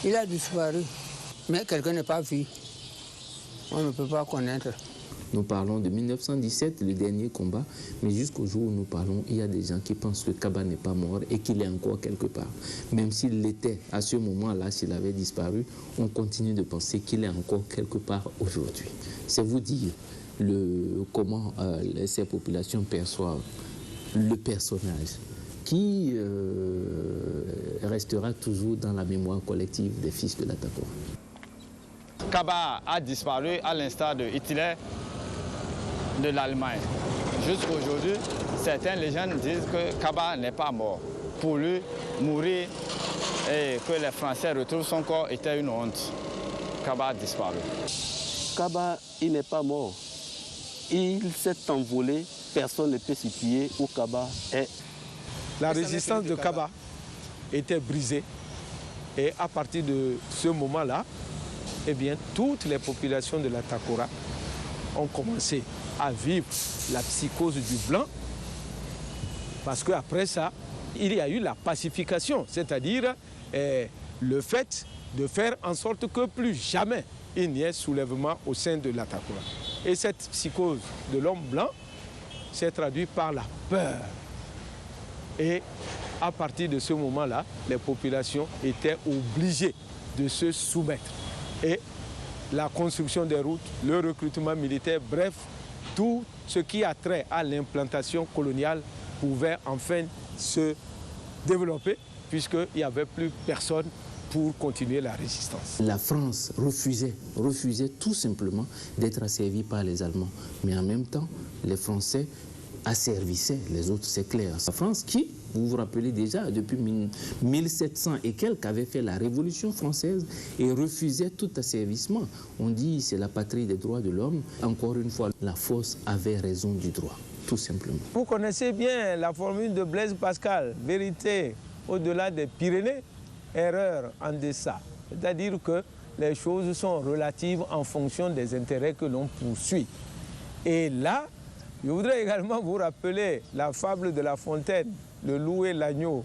Il a disparu, mais quelqu'un n'est pas vu. On ne peut pas connaître. Nous parlons de 1917, le dernier combat, mais jusqu'au jour où nous parlons, il y a des gens qui pensent que Kaba n'est pas mort et qu'il est encore quelque part. Même s'il l'était à ce moment-là, s'il avait disparu, on continue de penser qu'il est encore quelque part aujourd'hui. C'est vous dire comment ces populations perçoivent le personnage qui restera toujours dans la mémoire collective des fils de l'Atakora. Kaba a disparu à l'instar de Hitler de l'Allemagne. Jusqu'à aujourd'hui, certaines légendes disent que Kaba n'est pas mort. Pour lui, mourir et que les Français retrouvent son corps était une honte. Kaba a disparu. Kaba, il n'est pas mort. Il s'est envolé, personne ne peut situer où Kaba est. La résistance de Kaba était brisée et à partir de ce moment-là, eh bien, toutes les populations de l'Atakora ont commencé à vivre la psychose du blanc parce qu'après ça, il y a eu la pacification, c'est-à-dire le fait de faire en sorte que plus jamais il n'y ait soulèvement au sein de l'Atakora. Et cette psychose de l'homme blanc s'est traduite par la peur. Et à partir de ce moment-là, les populations étaient obligées de se soumettre. Et la construction des routes, le recrutement militaire, bref, tout ce qui a trait à l'implantation coloniale pouvait enfin se développer puisqu'il n'y avait plus personne pour continuer la résistance. La France refusait tout simplement d'être asservie par les Allemands. Mais en même temps, les Français asservissaient les autres, c'est clair. La France qui, vous vous rappelez déjà, depuis 1700 et quelques, avait fait la Révolution française et refusait tout asservissement. On dit c'est la patrie des droits de l'homme. Encore une fois, la force avait raison du droit, tout simplement. Vous connaissez bien la formule de Blaise Pascal, vérité au-delà des Pyrénées, erreur en deçà. C'est-à-dire que les choses sont relatives en fonction des intérêts que l'on poursuit. Et là, je voudrais également vous rappeler la fable de La Fontaine, le loup et l'agneau.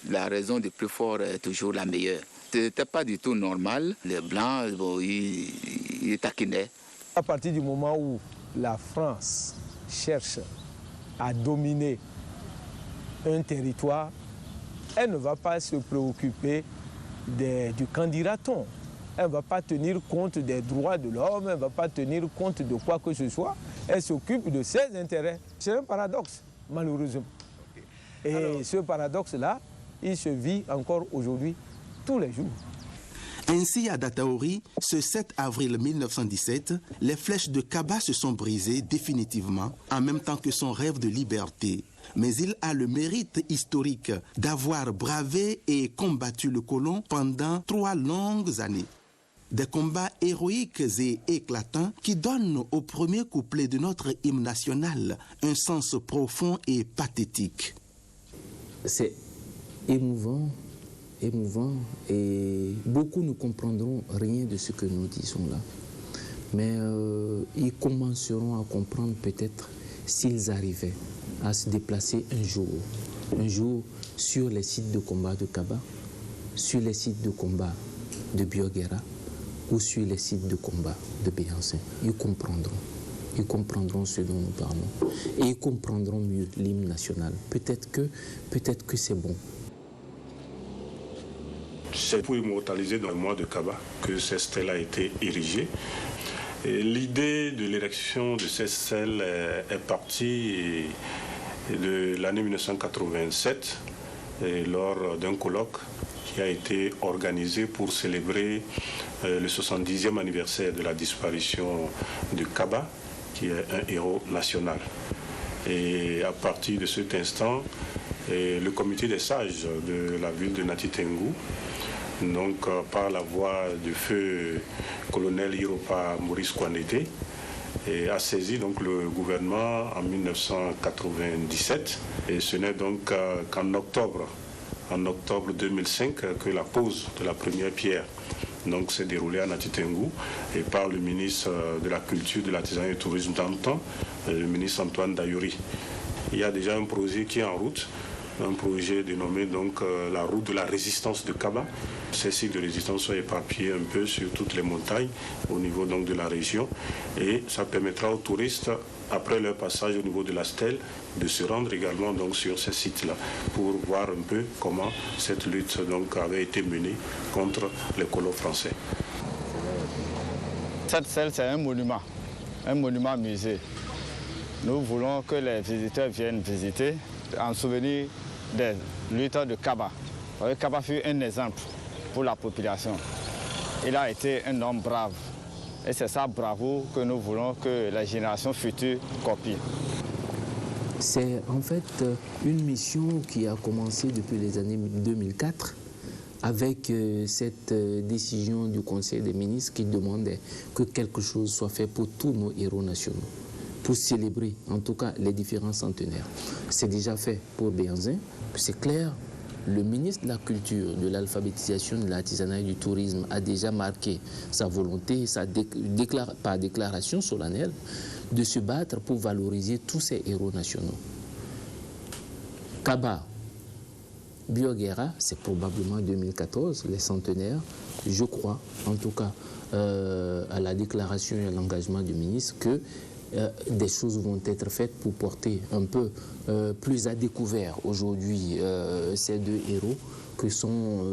La raison du plus fort est toujours la meilleure. Ce n'était pas du tout normal. Les Blancs, bon, ils taquinaient. À partir du moment où la France cherche à dominer un territoire, elle ne va pas se préoccuper du candidaton. Elle ne va pas tenir compte des droits de l'homme, elle ne va pas tenir compte de quoi que ce soit. Elle s'occupe de ses intérêts. C'est un paradoxe, malheureusement. Et ce paradoxe-là, il se vit encore aujourd'hui, tous les jours. Ainsi, à Dataouri, ce 7 avril 1917, les flèches de Kaba se sont brisées définitivement, en même temps que son rêve de liberté. Mais il a le mérite historique d'avoir bravé et combattu le colon pendant 3 longues années. Des combats héroïques et éclatants qui donnent au premier couplet de notre hymne national un sens profond et pathétique. C'est émouvant et beaucoup ne comprendront rien de ce que nous disons là. Mais ils commenceront à comprendre peut-être s'ils arrivaient à se déplacer un jour sur les sites de combat de Kaba, sur les sites de combat de Bioguera ou sur les sites de combat de Béancé. Ils comprendront ce dont nous parlons et ils comprendront mieux l'hymne national. Peut-être que c'est bon. C'est pour immortaliser dans le mois de Kaba que cette stèle a été érigée. L'idée de l'érection de cette stèle est partie de l'année 1987 lors d'un colloque qui a été organisé pour célébrer le 70e anniversaire de la disparition de Kaba, qui est un héros national. Et à partir de cet instant, le comité des sages de la ville de Nati Tengou, donc par la voix du feu colonel Hiropa Maurice Kouanete, a saisi donc le gouvernement en 1997. Et ce n'est donc qu'en octobre 2005 que la pose de la première pierre s'est déroulée à Nati Tengou et par le ministre de la Culture, de l'Artisanat et du Tourisme d'antan, le ministre Antoine Dayouri. Il y a déjà un projet qui est en route un projet dénommé donc la route de la résistance de Kaba. Ces sites de résistance sont éparpillés un peu sur toutes les montagnes au niveau donc de la région et ça permettra aux touristes, après leur passage au niveau de la stèle, de se rendre également donc sur ces sites-là pour voir un peu comment cette lutte donc avait été menée contre les colons français. Cette stèle, c'est un monument musée. Nous voulons que les visiteurs viennent visiter en souvenir des lutteurs de Kaba. Kaba fut un exemple pour la population. Il a été un homme brave. Et c'est sa bravoure que nous voulons que les générations futures copient. C'est en fait une mission qui a commencé depuis les années 2004 avec cette décision du Conseil des ministres qui demandait que quelque chose soit fait pour tous nos héros nationaux, pour célébrer en tout cas les différents centenaires. C'est déjà fait pour Béhanzin, c'est clair. Le ministre de la Culture, de l'Alphabétisation, de l'Artisanat et du Tourisme a déjà marqué sa volonté, par déclaration solennelle, de se battre pour valoriser tous ces héros nationaux. Kaba, Bioguera, c'est probablement 2014, les centenaires, je crois, en tout cas à la déclaration et à l'engagement du ministre, que des choses vont être faites pour porter un peu plus à découvert aujourd'hui ces deux héros que sont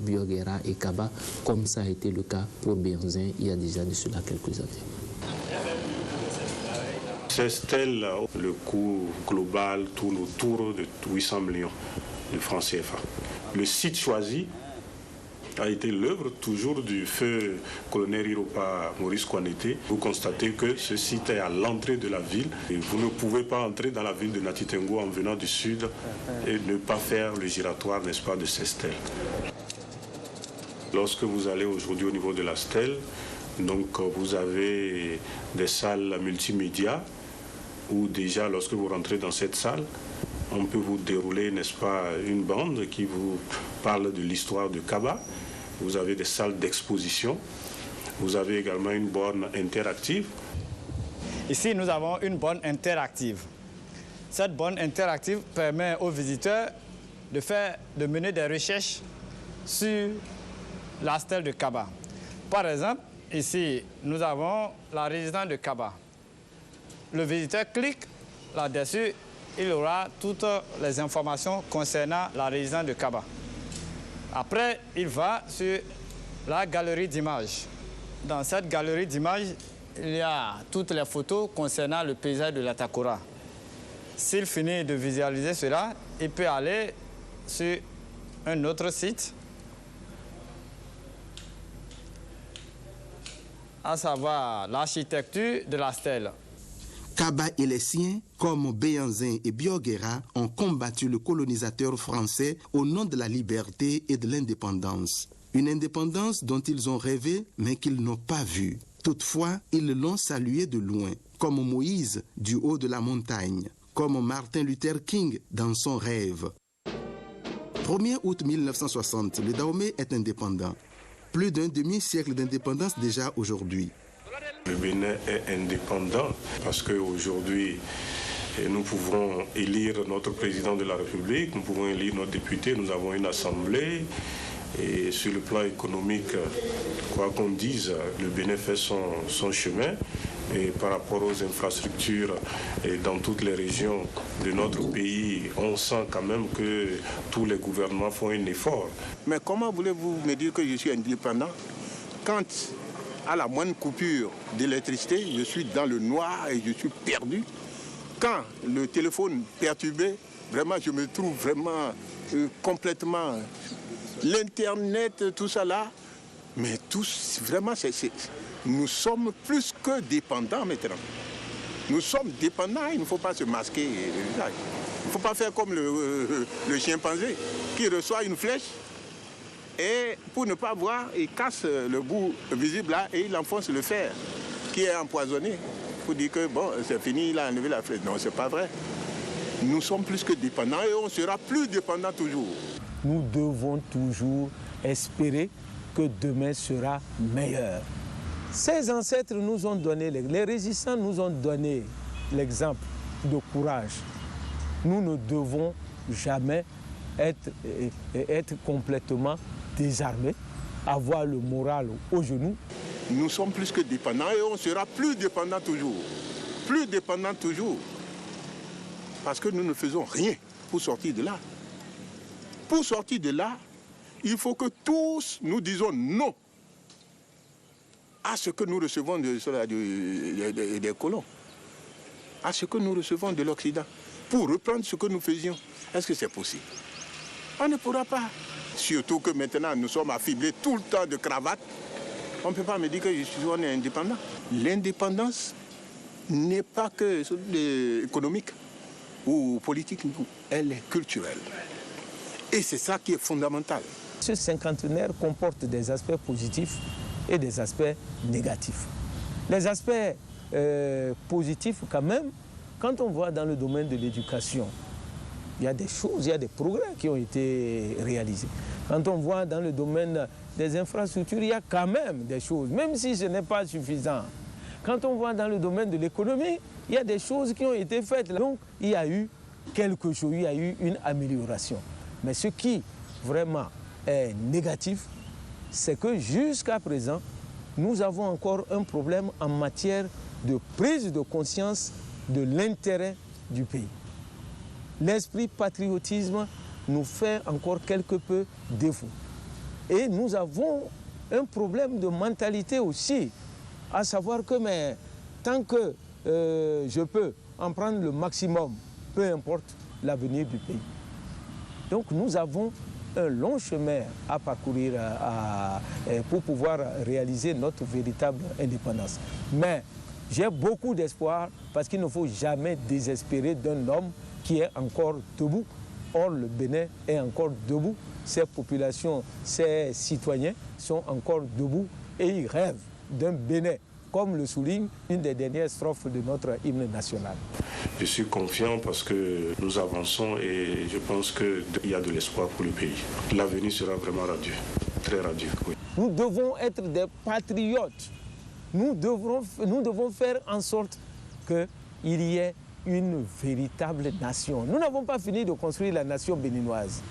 Bioguera et Kaba, comme ça a été le cas pour Béhanzin il y a déjà de cela quelques années. Ces stèles, le coût global tourne autour de 800 millions de francs CFA. Le site choisi a été l'œuvre toujours du feu colonel Iropa Maurice Kouanete. Vous constatez que ce site est à l'entrée de la ville et vous ne pouvez pas entrer dans la ville de Natitengo en venant du sud et ne pas faire le giratoire, n'est-ce pas, de ces stèles. Lorsque vous allez aujourd'hui au niveau de la stèle, donc vous avez des salles multimédia où déjà lorsque vous rentrez dans cette salle, on peut vous dérouler, n'est-ce pas, une bande qui vous parle de l'histoire de Kaba. Vous avez des salles d'exposition. Vous avez également une borne interactive. Ici, nous avons une borne interactive. Cette borne interactive permet aux visiteurs de mener des recherches sur la stèle de Kaba. Par exemple, ici, nous avons la résistance de Kaba. Le visiteur clique là-dessus, il aura toutes les informations concernant la résistance de Kaba. Après, il va sur la galerie d'images. Dans cette galerie d'images, il y a toutes les photos concernant le paysage de la Takora. S'il finit de visualiser cela, il peut aller sur un autre site, à savoir l'architecture de la stèle. Kaba et les siens, comme Béhanzin et Bioguera, ont combattu le colonisateur français au nom de la liberté et de l'indépendance. Une indépendance dont ils ont rêvé, mais qu'ils n'ont pas vue. Toutefois, ils l'ont saluée de loin, comme Moïse du haut de la montagne, comme Martin Luther King dans son rêve. 1er août 1960, le Dahomey est indépendant. Plus d'un demi-siècle d'indépendance déjà aujourd'hui. Le Bénin est indépendant parce qu'aujourd'hui, nous pouvons élire notre président de la République, nous pouvons élire nos députés, nous avons une assemblée. Et sur le plan économique, quoi qu'on dise, le Bénin fait son chemin. Et par rapport aux infrastructures et dans toutes les régions de notre pays, on sent quand même que tous les gouvernements font un effort. Mais comment voulez-vous me dire que je suis indépendant quand, à la moindre coupure d'électricité, je suis dans le noir et je suis perdu? Quand le téléphone perturbé, vraiment, je me trouve vraiment complètement... L'Internet, tout ça là, mais tous, vraiment, nous sommes plus que dépendants maintenant. Nous sommes dépendants, il ne faut pas se masquer le visage. Il ne faut pas faire comme le chimpanzé qui reçoit une flèche et pour ne pas voir, il casse le bout visible là et il enfonce le fer qui est empoisonné. Pour dire que bon, c'est fini, il a enlevé la flèche. Non, c'est pas vrai. Nous sommes plus que dépendants et on sera plus dépendants toujours. Nous devons toujours espérer que demain sera meilleur. Ces ancêtres nous ont donné, les résistants nous ont donné l'exemple de courage. Nous ne devons jamais être complètement désarmés, avoir le moral au genou. Nous sommes plus que dépendants et on sera plus dépendants toujours. Plus dépendants toujours. Parce que nous ne faisons rien pour sortir de là. Pour sortir de là, il faut que tous nous disons non à ce que nous recevons des colons, à ce que nous recevons de l'Occident, pour reprendre ce que nous faisions. Est-ce que c'est possible? On ne pourra pas. Surtout que maintenant nous sommes affiblés tout le temps de cravates. On ne peut pas me dire que on est indépendant. L'indépendance n'est pas que économique ou politique, elle est culturelle. Et c'est ça qui est fondamental. Ce cinquantenaire comporte des aspects positifs et des aspects négatifs. Les aspects positifs, quand même, quand on voit dans le domaine de l'éducation, il y a des choses, il y a des progrès qui ont été réalisés. Quand on voit dans le domaine des infrastructures, il y a quand même des choses, même si ce n'est pas suffisant. Quand on voit dans le domaine de l'économie, il y a des choses qui ont été faites. Donc, il y a eu quelque chose, il y a eu une amélioration. Mais ce qui vraiment est négatif, c'est que jusqu'à présent, nous avons encore un problème en matière de prise de conscience de l'intérêt du pays. L'esprit patriotisme nous fait encore quelque peu défaut. Et nous avons un problème de mentalité aussi, à savoir que tant que je peux en prendre le maximum, peu importe l'avenir du pays. Donc nous avons un long chemin à parcourir pour pouvoir réaliser notre véritable indépendance. Mais j'ai beaucoup d'espoir parce qu'il ne faut jamais désespérer d'un homme qui est encore debout. Or, le Bénin est encore debout. Ces populations, ces citoyens sont encore debout et ils rêvent d'un Bénin, comme le souligne une des dernières strophes de notre hymne national. Je suis confiant parce que nous avançons et je pense qu'il y a de l'espoir pour le pays. L'avenir sera vraiment radieux, très radieux. Oui. Nous devons être des patriotes. Nous devons faire en sorte qu'il y ait une véritable nation. Nous n'avons pas fini de construire la nation béninoise,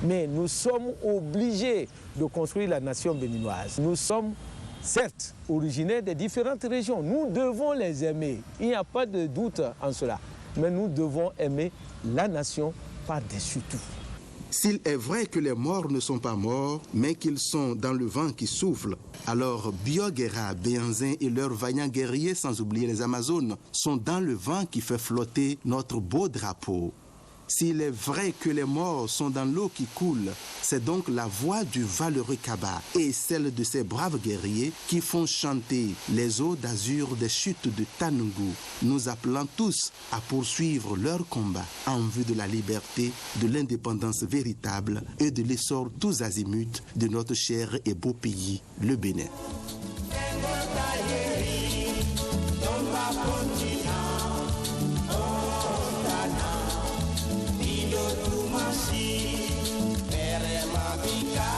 mais nous sommes obligés de construire la nation béninoise. Nous sommes certes originaires des différentes régions. Nous devons les aimer. Il n'y a pas de doute en cela. Mais nous devons aimer la nation par-dessus tout. S'il est vrai que les morts ne sont pas morts, mais qu'ils sont dans le vent qui souffle, alors Bioguera, Béanzin et leurs vaillants guerriers, sans oublier les Amazones, sont dans le vent qui fait flotter notre beau drapeau. S'il est vrai que les morts sont dans l'eau qui coule, c'est donc la voix du valeureux Kaba et celle de ces braves guerriers qui font chanter les eaux d'azur des chutes de Tanungu, nous appelant tous à poursuivre leur combat en vue de la liberté, de l'indépendance véritable et de l'essor tous azimuts de notre cher et beau pays, le Bénin. Peremabika,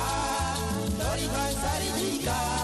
Doriban Saribika.